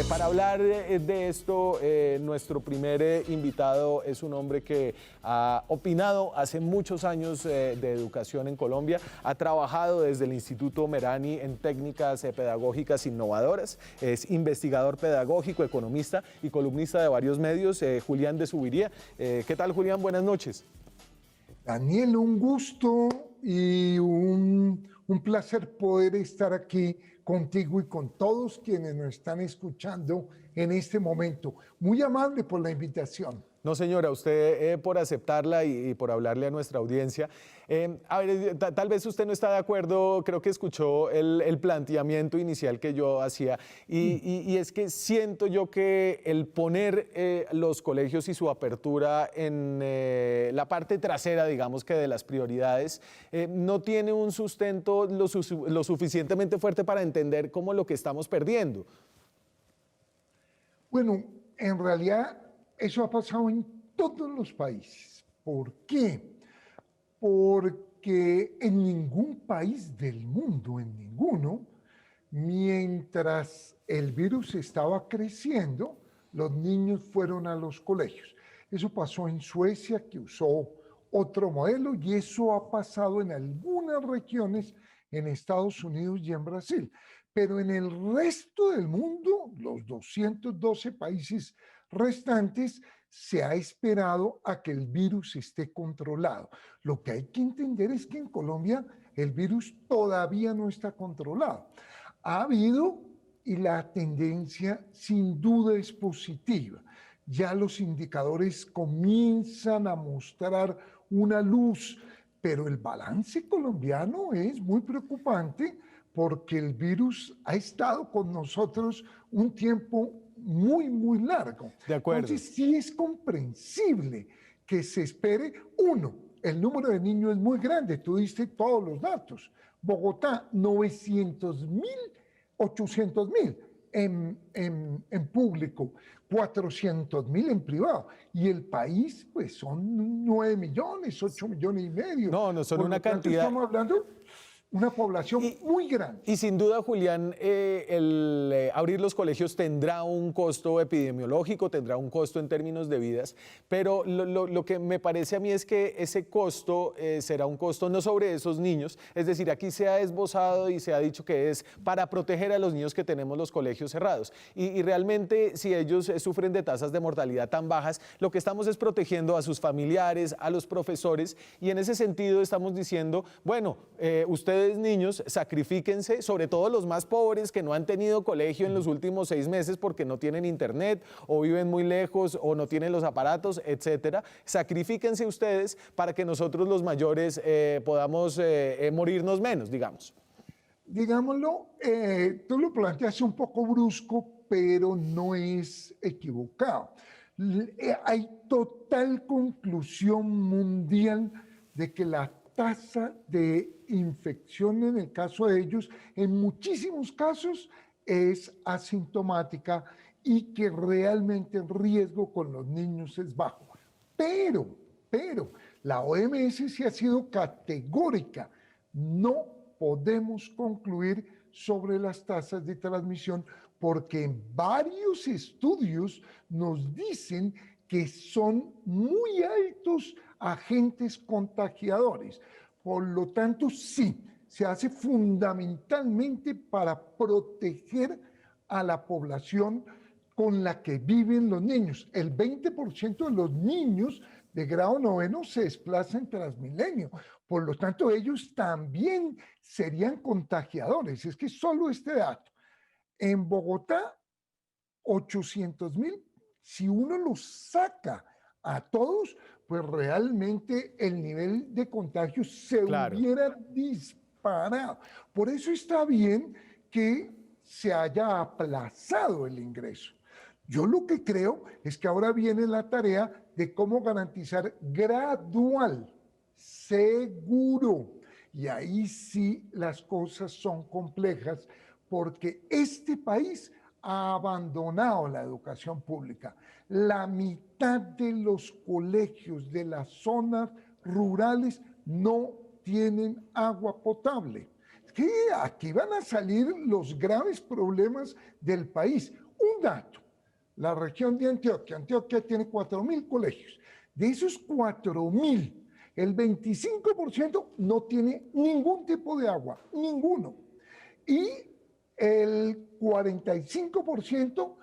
Para hablar de esto, nuestro primer invitado es un hombre que ha opinado hace muchos años de educación en Colombia, ha trabajado desde el Instituto Merani en técnicas pedagógicas innovadoras, es investigador pedagógico, economista y columnista de varios medios, Julián de Zuviría. ¿Qué tal, Julián? Buenas noches. Daniel, un gusto y un placer poder estar aquí contigo y con todos quienes nos están escuchando en este momento. Muy amable por la invitación. No, señora, usted por aceptarla y por hablarle a nuestra audiencia. A ver, tal vez usted no está de acuerdo, creo que escuchó el planteamiento inicial que yo hacía, y es que siento yo que el poner los colegios y su apertura en la parte trasera, digamos que de las prioridades, no tiene un sustento lo suficientemente fuerte para entender cómo lo que estamos perdiendo. Bueno, en realidad eso ha pasado en todos los países. ¿Por qué? Porque en ningún país del mundo, en ninguno, mientras el virus estaba creciendo, los niños fueron a los colegios. Eso pasó en Suecia, que usó otro modelo, y eso ha pasado en algunas regiones en Estados Unidos y en Brasil. Pero en el resto del mundo, los 212 países restantes, se ha esperado a que el virus esté controlado. Lo que hay que entender es que en Colombia el virus todavía no está controlado. Ha habido, y la tendencia sin duda es positiva. Ya los indicadores comienzan a mostrar una luz, pero el balance colombiano es muy preocupante porque el virus ha estado con nosotros un tiempo muy largo. De acuerdo. Entonces sí es comprensible que se espere. Uno, el número de niños es muy grande, tú diste todos los datos. Bogotá, 900.000, 800.000 en público, 400.000 en privado. Y el país, pues son 9 millones, 8 millones y medio. No son Por una lo tanto, cantidad. estamos hablando una población muy grande. Y sin duda, Julián, abrir los colegios tendrá un costo epidemiológico, tendrá un costo en términos de vidas, pero lo que me parece a mí es que ese costo será un costo no sobre esos niños, es decir, aquí se ha esbozado y se ha dicho que es para proteger a los niños que tenemos los colegios cerrados. Y realmente, si ellos sufren de tasas de mortalidad tan bajas, lo que estamos es protegiendo a sus familiares, a los profesores, y en ese sentido estamos diciendo, bueno, ustedes niños, sacrifíquense, sobre todo los más pobres que no han tenido colegio en los últimos 6 meses porque no tienen internet o viven muy lejos o no tienen los aparatos, etcétera. Sacrifíquense ustedes para que nosotros los mayores podamos morirnos menos, digamos. Digámoslo, tú lo planteas un poco brusco, pero no es equivocado. Hay total conclusión mundial de que la tasa de infección en el caso de ellos, en muchísimos casos, es asintomática y que realmente el riesgo con los niños es bajo. Pero, la OMS sí ha sido categórica. No podemos concluir sobre las tasas de transmisión porque varios estudios nos dicen que son muy altos agentes contagiadores. Por lo tanto, sí, se hace fundamentalmente para proteger a la población con la que viven los niños. El 20% de los niños de grado noveno se desplazan en Transmilenio. Por lo tanto, ellos también serían contagiadores. Es que solo este dato. En Bogotá, 800.000, si uno los saca a todos, pues realmente el nivel de contagio se hubiera disparado. Por eso está bien que se haya aplazado el ingreso. Yo lo que creo es que ahora viene la tarea de cómo garantizar gradual, seguro. Y ahí sí las cosas son complejas porque este país ha abandonado la educación pública. La mitad de los colegios de las zonas rurales no tienen agua potable. que aquí van a salir los graves problemas del país. Un dato, la región de Antioquia. Antioquia tiene 4.000 colegios. De esos 4.000, el 25% no tiene ningún tipo de agua, ninguno. Y el 45%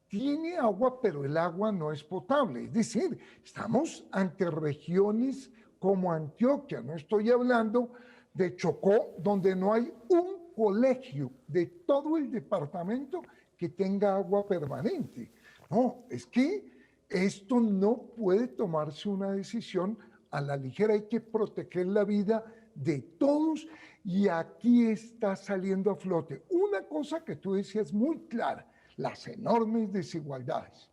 tiene agua, pero el agua no es potable. Es decir, estamos ante regiones como Antioquia. No estoy hablando de Chocó, donde no hay un colegio de todo el departamento que tenga agua permanente. No, es que esto no puede tomarse una decisión a la ligera. Hay que proteger la vida de todos y aquí está saliendo a flote una cosa que tú decías muy clara: las enormes desigualdades.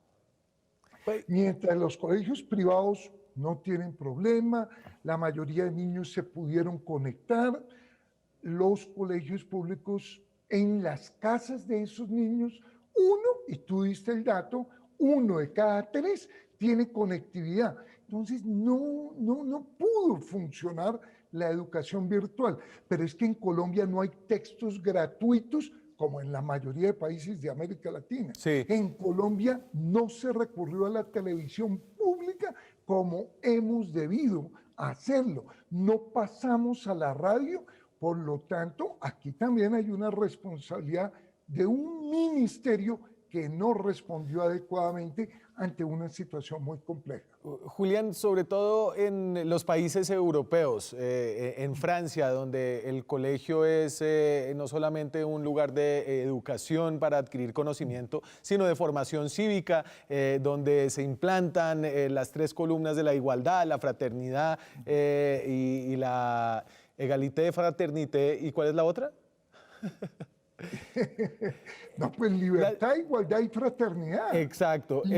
Pues, Mientras los colegios privados no tienen problema, la mayoría de niños se pudieron conectar, los colegios públicos, en las casas de esos niños, y tú diste el dato, 1 de cada 3 tiene conectividad. Entonces no pudo funcionar la educación virtual. Pero es que en Colombia no hay textos gratuitos como en la mayoría de países de América Latina. sí. En Colombia no se recurrió a la televisión pública como hemos debido hacerlo. No pasamos a la radio, por lo tanto, aquí también hay una responsabilidad de un ministerio que no respondió adecuadamente ante una situación muy compleja. Julián, sobre todo en los países europeos, en Francia, donde el colegio es no solamente un lugar de educación para adquirir conocimiento, sino de formación cívica, donde se implantan las 3 columnas de la igualdad, la fraternidad y la égalité, fraternité. ¿Y cuál es la otra? No, pues libertad, igualdad y fraternidad. Exacto. Sí.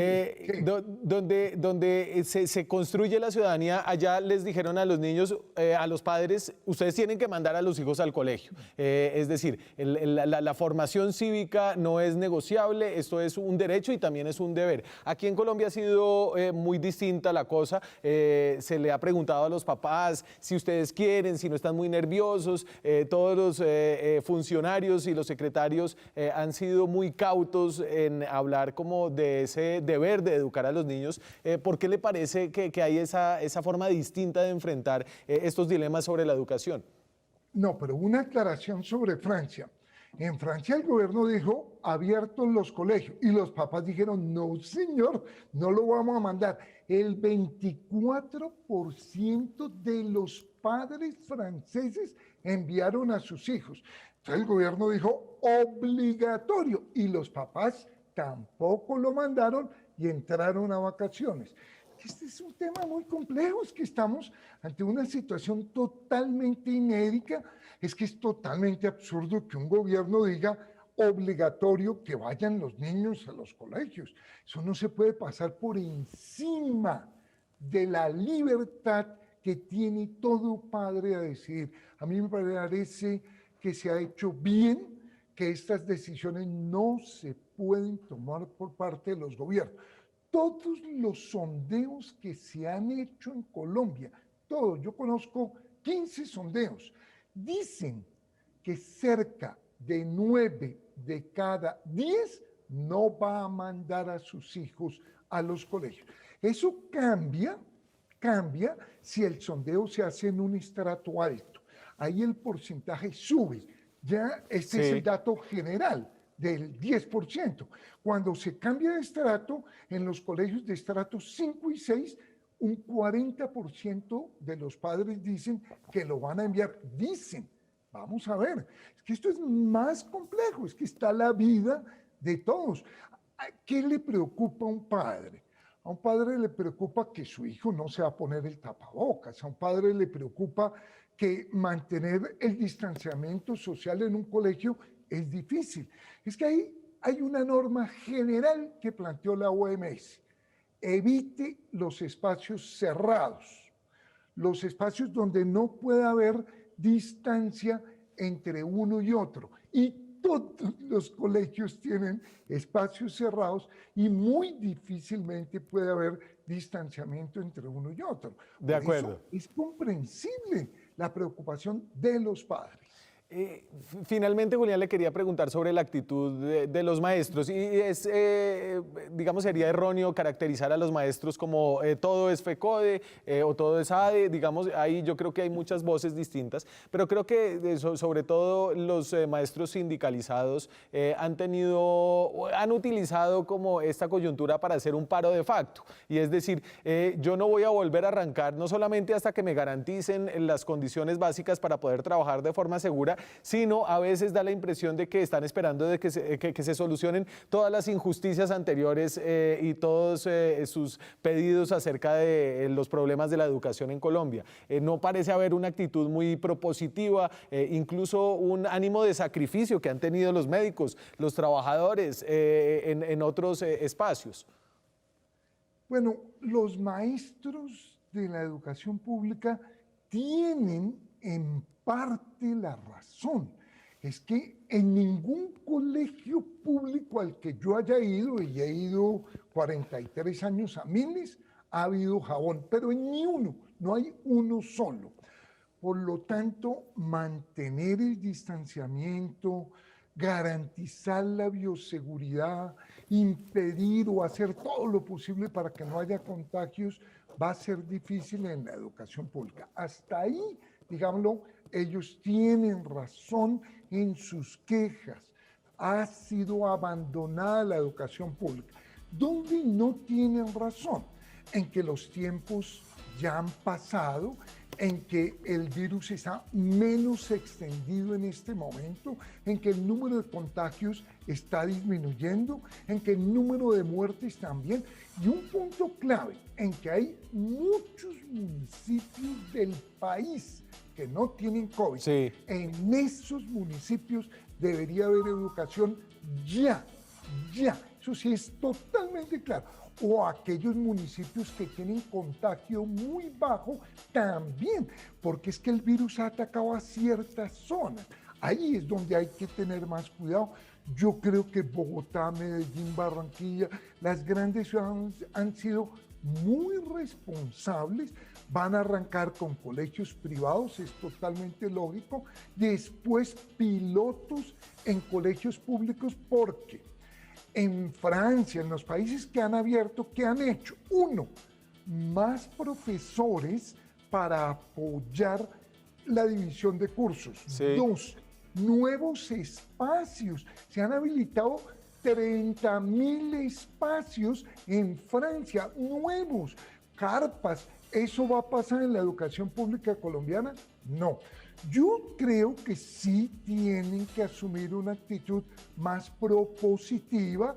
Donde se construye la ciudadanía, allá les dijeron a los niños, a los padres, ustedes tienen que mandar a los hijos al colegio. Es decir, la formación cívica no es negociable, esto es un derecho y también es un deber. Aquí en Colombia ha sido muy distinta la cosa. Se le ha preguntado a los papás si ustedes quieren, si no están muy nerviosos. Todos los funcionarios y los secretarios han sido muy cautos en hablar como de ese deber de educar a los niños. ¿Por qué le parece que hay esa forma distinta de enfrentar estos dilemas sobre la educación? No, pero una aclaración sobre Francia. En Francia el gobierno dijo abiertos los colegios y los papás dijeron no señor, no lo vamos a mandar. El 24% de los padres franceses enviaron a sus hijos. Entonces el gobierno dijo obligatorio y los papás tampoco lo mandaron y entraron a vacaciones. Este es un tema muy complejo, es que estamos ante una situación totalmente inédita, es que es totalmente absurdo que un gobierno diga obligatorio que vayan los niños a los colegios. Eso no se puede pasar por encima de la libertad que tiene todo padre a decidir. A mí me parece que se ha hecho bien, que estas decisiones no se pueden tomar por parte de los gobiernos. Todos los sondeos que se han hecho en Colombia, todos, yo conozco 15 sondeos, dicen que cerca de 9 de cada 10 no va a mandar a sus hijos a los colegios. Eso cambia si el sondeo se hace en un estrato alto. Ahí el porcentaje sube. Ya este es el dato general del 10%. Cuando se cambia de estrato, en los colegios de estrato 5 y 6, un 40% de los padres dicen que lo van a enviar. Dicen, vamos a ver, es que esto es más complejo, es que está la vida de todos. ¿Qué le preocupa a un padre? A un padre le preocupa que su hijo no se va a poner el tapabocas, a un padre le preocupa que mantener el distanciamiento social en un colegio es difícil. Es que hay una norma general que planteó la OMS. Evite los espacios cerrados, los espacios donde no puede haber distancia entre uno y otro. Y todos los colegios tienen espacios cerrados y muy difícilmente puede haber distanciamiento entre uno y otro. De Por acuerdo. eso es comprensible la preocupación de los padres. Finalmente, Julián, le quería preguntar sobre la actitud de los maestros. Y es, digamos, sería erróneo caracterizar a los maestros como todo es FECODE o todo es ADE. Digamos, ahí yo creo que hay muchas voces distintas, pero creo que sobre todo los maestros sindicalizados han utilizado como esta coyuntura para hacer un paro de facto. Y es decir, yo no voy a volver a arrancar, no solamente hasta que me garanticen las condiciones básicas para poder trabajar de forma segura, sino a veces da la impresión de que están esperando de que se solucionen todas las injusticias anteriores y todos sus pedidos acerca de los problemas de la educación en Colombia. No parece haber una actitud muy propositiva, incluso un ánimo de sacrificio que han tenido los médicos, los trabajadores en otros espacios. Bueno, los maestros de la educación pública tienen en parte la razón. Es que en ningún colegio público al que yo haya ido, y he ido 43 años a miles, ha habido jabón, pero en ni uno, no hay uno solo. Por lo tanto, mantener el distanciamiento, garantizar la bioseguridad, impedir o hacer todo lo posible para que no haya contagios, va a ser difícil en la educación pública. Hasta ahí, digámoslo, ellos tienen razón en sus quejas. Ha sido abandonada la educación pública. ¿Dónde no tienen razón? En que los tiempos ya han pasado, en que el virus está menos extendido en este momento, en que el número de contagios está disminuyendo, en que el número de muertes también. Y un punto clave, en que hay muchos municipios del país que no tienen COVID. Sí. En esos municipios debería haber educación ya. Eso sí es totalmente claro. O aquellos municipios que tienen contagio muy bajo también, porque es que el virus ha atacado a ciertas zonas. Ahí es donde hay que tener más cuidado. Yo creo que Bogotá, Medellín, Barranquilla, las grandes ciudades han sido muy responsables. Van a arrancar con colegios privados, es totalmente lógico. Después pilotos en colegios públicos, porque en Francia, en los países que han abierto, ¿qué han hecho? Uno, más profesores para apoyar la división de cursos. Sí. Dos, nuevos espacios. Se han habilitado 30.000 espacios en Francia, nuevos, carpas. ¿Eso va a pasar en la educación pública colombiana? No. Yo creo que sí tienen que asumir una actitud más propositiva,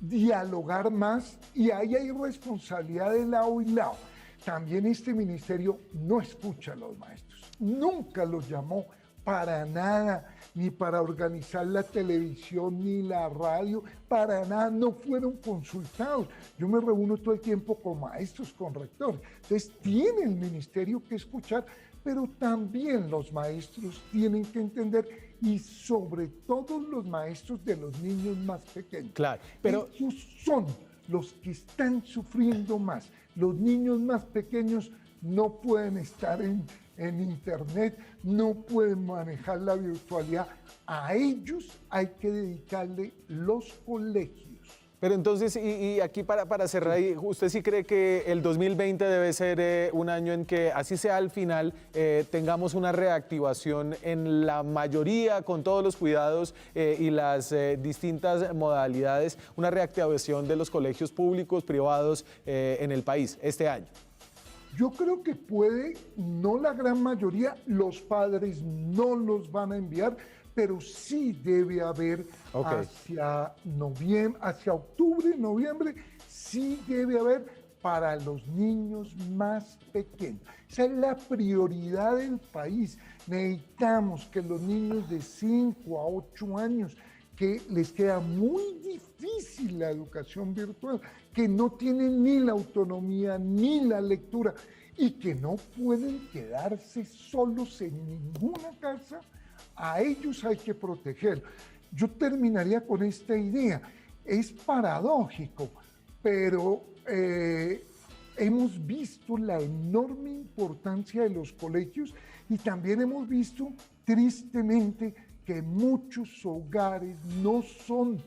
dialogar más, y ahí hay responsabilidad de lado y lado. También este ministerio no escucha a los maestros, nunca los llamó para nada, ni para organizar la televisión, ni la radio, para nada, no fueron consultados. Yo me reúno todo el tiempo con maestros, con rectores. Entonces tiene el ministerio que escuchar, pero también los maestros tienen que entender, y sobre todo los maestros de los niños más pequeños. Claro, pero ellos son los que están sufriendo más. Los niños más pequeños no pueden estar en internet, no pueden manejar la virtualidad. A ellos hay que dedicarle los colegios. Pero entonces, y aquí para cerrar, ¿usted sí cree que el 2020 debe ser un año en que, así sea al final, tengamos una reactivación en la mayoría, con todos los cuidados y las distintas modalidades, una reactivación de los colegios públicos, privados en el país este año? Yo creo que puede, no la gran mayoría, los padres no los van a enviar, pero sí debe haber hacia noviembre, hacia octubre, noviembre, sí debe haber para los niños más pequeños. Esa es la prioridad del país. Necesitamos que los niños de 5 a 8 años, que les queda muy difícil la educación virtual, que no tienen ni la autonomía ni la lectura y que no pueden quedarse solos en ninguna casa, a ellos hay que proteger. Yo terminaría con esta idea. Es paradójico, pero hemos visto la enorme importancia de los colegios y también hemos visto tristemente que muchos hogares no son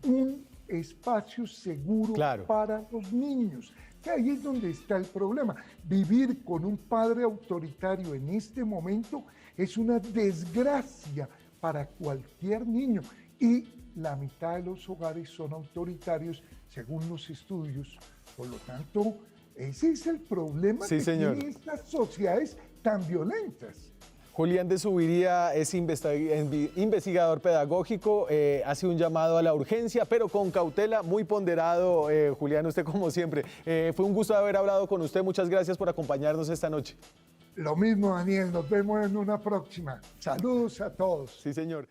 un espacio seguro Claro. para los niños. Que ahí es donde está el problema. Vivir con un padre autoritario en este momento es una desgracia para cualquier niño. Y la mitad de los hogares son autoritarios, según los estudios. Por lo tanto, ese es el problema Sí, que señor. tienen estas sociedades tan violentas. Julián de Zuviría es investigador pedagógico, hace un llamado a la urgencia, pero con cautela, muy ponderado. Julián, usted como siempre. Fue un gusto haber hablado con usted. Muchas gracias por acompañarnos esta noche. Lo mismo, Daniel. Nos vemos en una próxima. Saludos a todos. Sí, señor.